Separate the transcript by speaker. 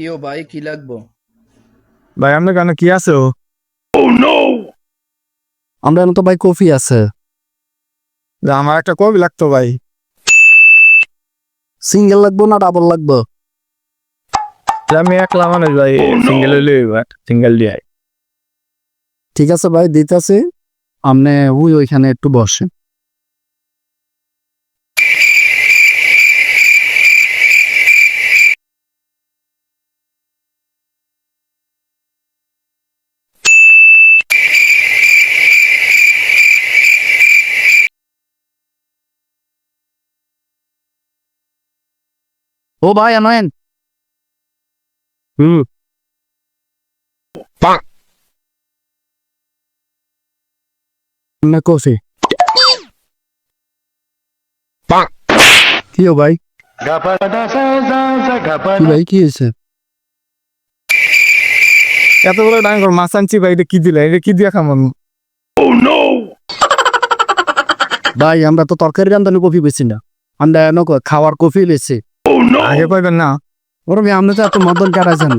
Speaker 1: কিও ভাই কি লাগবো?
Speaker 2: ভাই আপনার কানে কি আছে?
Speaker 3: আমরা তো ভাই কফি আছে।
Speaker 2: আমার একটা কফি লাগতো ভাই।
Speaker 3: সিঙ্গেল লাগবো না ডাবল লাগবো?
Speaker 2: আমি একলা মানুষ ভাই, সিঙ্গেল হইলে সিঙ্গেল দিয়ে।
Speaker 3: ঠিক আছে ভাই, দিতেছি। আপনি ওইখানে একটু বসেন। ও ভাই আনয়েন।
Speaker 2: হুম।
Speaker 3: না কফি। কি ভাই? কি ভাই কি হয়েছে?
Speaker 2: এত বড় ডাঙর করে মাছ আনছি ভাই, এটা কি দিলা? এটা কি দিয়া খাম?
Speaker 3: ভাই আমরা তো তরকারি রান্ধানি কফি বেশি না, আমরা খাওয়ার কফি বেশি।
Speaker 2: আগে কইবেন না?
Speaker 3: ওরম আপনি তো এত মদন কাটাইছেন।